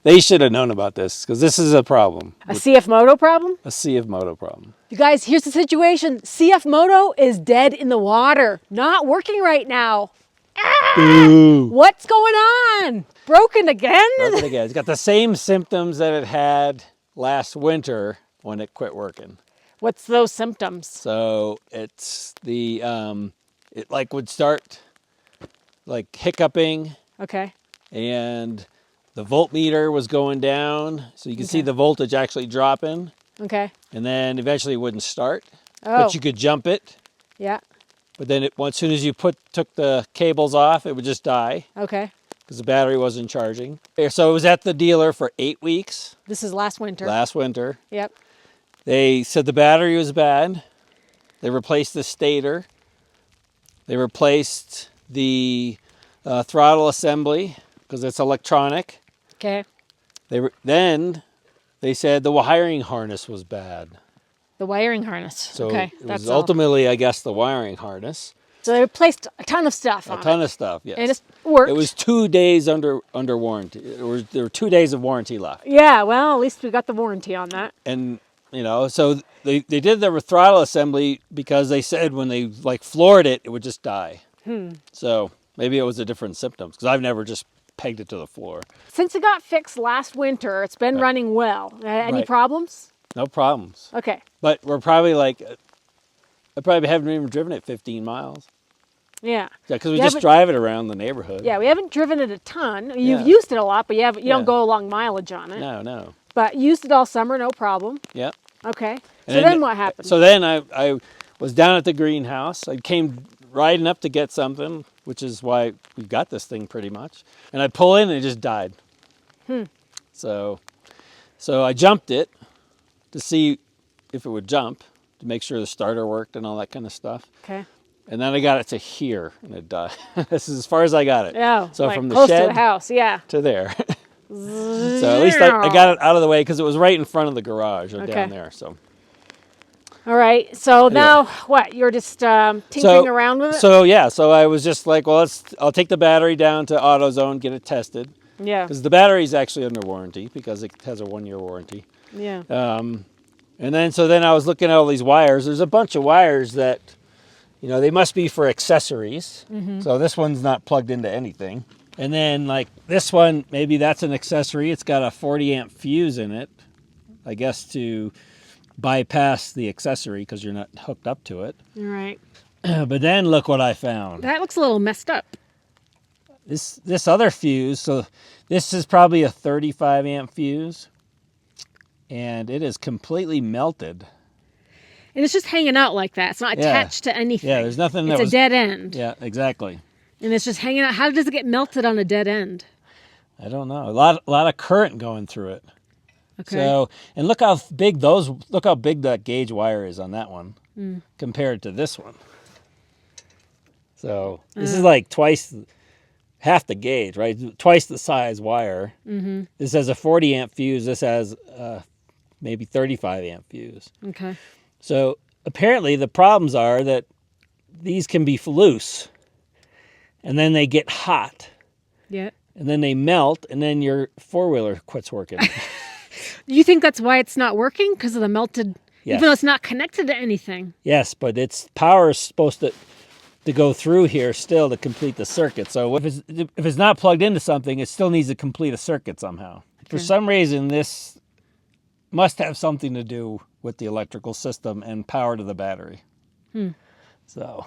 They should have known about this because this is a problem. A CFMoto problem? A CFMoto problem. You guys, here's the situation. CFMoto is dead in the water. Not working right now. Ah! What's going on? Broken again? Broken again. It's got the same symptoms that it had last winter when it quit working. What's those symptoms? So it's the, it like would start like hiccuping. Okay. And the voltmeter was going down. So you can see the voltage actually dropping. Okay. And then eventually it wouldn't start. Oh. But you could jump it. Yeah. But then as soon as you took the cables off, it would just die. Okay. Because the battery wasn't charging. So it was at the dealer for 8 weeks. This is last winter. Last winter. Yep. They said the battery was bad. They replaced the stator. They replaced the throttle assembly because it's electronic. Okay. Then they said the wiring harness was bad. The wiring harness. So okay. it was ultimately, I guess, the wiring harness. So they replaced a ton of stuff on it. A ton of stuff, yes. And it worked. It was 2 days under warranty. There were 2 days of warranty left. Yeah, well, at least we got the warranty on that. And, you know, so they did the throttle assembly because they said when they, like, floored it, it would just die. So maybe it was a different symptoms because I've never just pegged it to the floor. Since it got fixed last winter, it's been running well. Any problems? No problems. Okay. But we're probably like, I probably haven't even driven it 15 miles. Yeah. Yeah, because we just drive it around the neighborhood. Yeah, we haven't driven it a ton. You've used it a lot, but you don't go a long mileage on it. No. But used it all summer, no problem. Yeah. Okay. So then what happened? So then I was down at the greenhouse. I came riding up to get something, which is why we got this thing pretty much. And I pull in and it just died. So I jumped it to see if it would jump, to make sure the starter worked and all that kind of stuff. Okay. And then I got it to here and it died. This is as far as I got it. Oh, so like from the close shed to the house, yeah. to there. So at least I got it out of the way because it was right in front of the garage or down there. So. All right. So now what? You're just tinkering around with it? So yeah. So I was just like, well, I'll take the battery down to AutoZone, get it tested. Yeah. Because the battery is actually under warranty because it has a 1-year warranty. Yeah. And then I was looking at all these wires. There's a bunch of wires that, you know, they must be for accessories. So this one's not plugged into anything. And then like this one, maybe that's an accessory. It's got a 40 amp fuse in it, I guess to bypass the accessory because you're not hooked up to it. All right. But then look what I found. That looks a little messed up. This other fuse, so this is probably a 35 amp fuse. And it is completely melted. And it's just hanging out like that. It's not attached to anything. Yeah, there's nothing. It's a dead end. Yeah, exactly. And it's just hanging out. How does it get melted on a dead end? I don't know. A lot of current going through it. Okay. So, and look how big that gauge wire is on that one compared to this one. So this is like half the gauge, right? Twice the size wire. This has a 40 amp fuse. This has maybe 35 amp fuse. Okay. So apparently the problems are that these can be loose and then they get hot. Yeah. And then they melt and then your four-wheeler quits working. You think that's why it's not working? Because of the melted, Yes. even though it's not connected to anything? Yes, but its power is supposed to go through here still to complete the circuit. So if it's not plugged into something, it still needs to complete a circuit somehow. Okay. For some reason, this must have something to do with the electrical system and power to the battery. So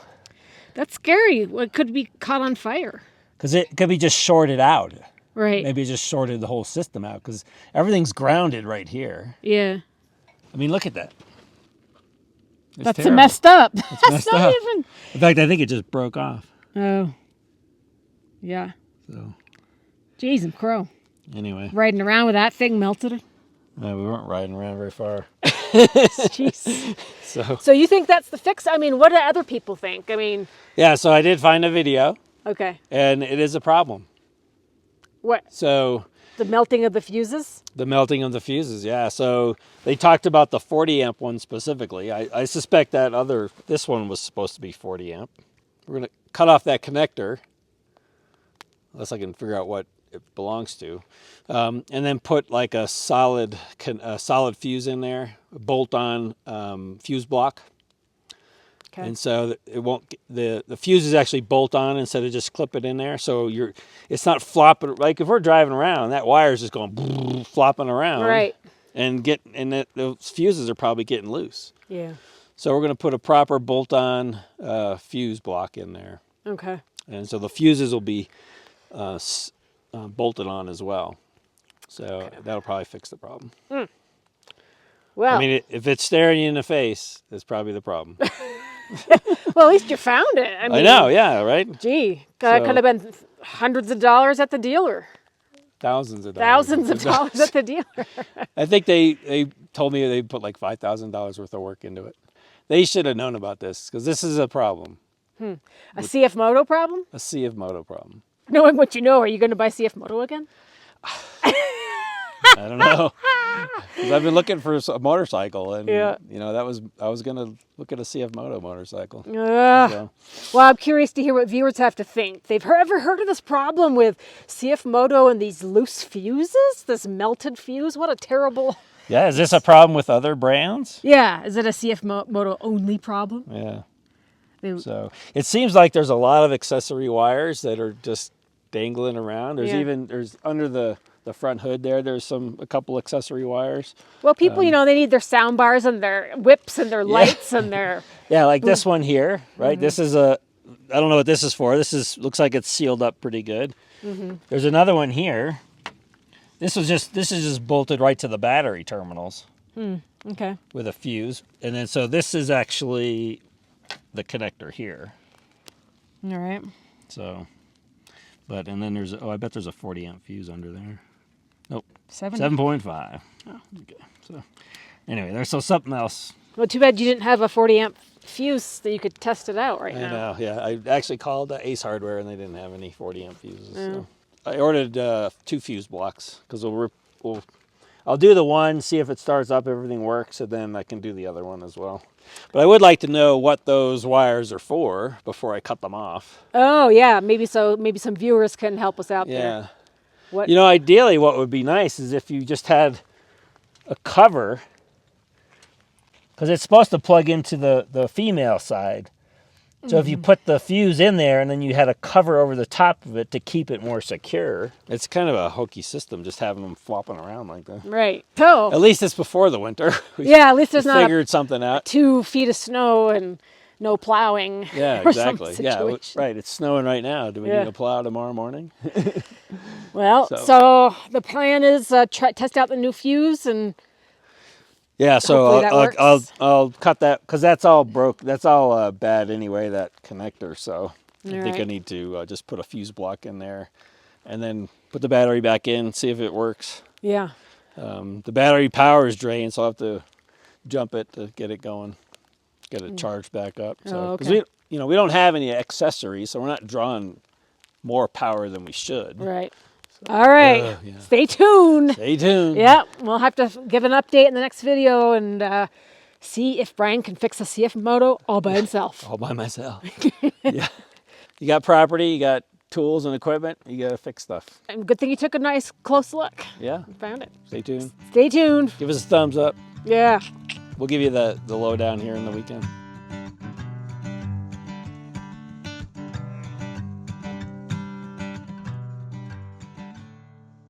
that's scary. Well, it could be caught on fire. Because it could be just shorted out. Right. Maybe it just shorted the whole system out because everything's grounded right here. Yeah. I mean, look at that. It's That's terrible. messed up. It's That's messed not up. even. In fact, I think it just broke off. Oh. Yeah. So. Jeez and crow. Anyway. Riding around with that thing melted. We weren't riding around very far. Jeez. So you think that's the fix? I mean, what do other people think? I mean. Yeah, so I did find a video. Okay. And it is a problem. What? So. The melting of the fuses? The melting of the fuses, yeah. So they talked about the 40 amp one specifically. I suspect this one was supposed to be 40 amp. We're going to cut off that connector. Unless I can figure out what it belongs to, and then put like a solid fuse in there, a bolt-on fuse block. Okay. And so it won't. The fuses actually bolt on instead of just clip it in there. So it's not flopping. Like if we're driving around, that wire's just going flopping around. Right. Those fuses are probably getting loose. Yeah. So we're going to put a proper bolt-on fuse block in there. Okay. And so the fuses will be bolted on as well. So that'll probably fix the problem. Well, I mean, if it's staring you in the face, that's probably the problem. well, at least you found it. I mean, I know, yeah, right? Gee, that could have been hundreds of dollars at the dealer. Thousands of dollars. Thousands of dollars at the dealer. I think they told me they put like $5,000 worth of work into it. They should have known about this because this is a problem. A CFMoto problem? A CFMoto problem. Knowing what you know, are you going to buy CFMoto again? I don't know. 'Cause I've been looking for a motorcycle, and Yeah. you know I was gonna look at a CFMoto motorcycle. Well, I'm curious to hear what viewers have to think. They've ever heard of this problem with CFMoto and these loose fuses? This melted fuse? What a terrible... Yeah, is this a problem with other brands? Yeah, is it a CFMoto only problem? Yeah. So it seems like there's a lot of accessory wires that are just dangling around. There's under the front hood there's a couple accessory wires. Well, people, they need their sound bars and their whips and their lights and their... Yeah, like this one here, right? This is I don't know what this is for. Looks like it's sealed up pretty good. There's another one here. This is just bolted right to the battery terminals. Okay. With a fuse. And then so this is actually the connector here. All right. So, and then I bet there's a 40 amp fuse under there. Nope. 7.5. Oh, okay. So, anyway, there's something else. Well, too bad you didn't have a 40 amp fuse that you could test it out right now. I know, yeah. I actually called Ace Hardware and they didn't have any 40 amp fuses. So. I ordered 2 fuse blocks because I'll do the one, see if it starts up, everything works, and then I can do the other one as well. But I would like to know what those wires are for before I cut them off. Oh, yeah. Maybe some viewers can help us out there. What? Ideally what would be nice is if you just had a cover, because it's supposed to plug into the female side. So if you put the fuse in there and then you had a cover over the top of it to keep it more secure. It's kind of a hokey system just having them flopping around like that. Right. So at least it's before the winter. At least there's not figured something out. 2 feet of snow and no plowing. Yeah, exactly. Yeah, right. It's snowing right now. Do we need to plow tomorrow morning? Well, so the plan is test out the new fuse and... Yeah, so I'll cut that because that's all broke. That's all bad anyway. That connector. So I think I need to just put a fuse block in there, and then put the battery back in, see if it works. Yeah. The battery power is drained, so I'll have to jump it to get it going, get it charged back up. So because we don't have any accessories, so we're not drawing more power than we should. Right. All right. Stay tuned. Stay tuned. Yeah, we'll have to give an update in the next video and see if Bryan can fix a CFMoto all by himself. All by myself. Yeah. You got property, you got tools and equipment, you got to fix stuff. And good thing you took a nice close look. Yeah. Found it. Stay tuned. Stay tuned. Give us a thumbs up. Yeah. We'll give you the lowdown here in the weekend.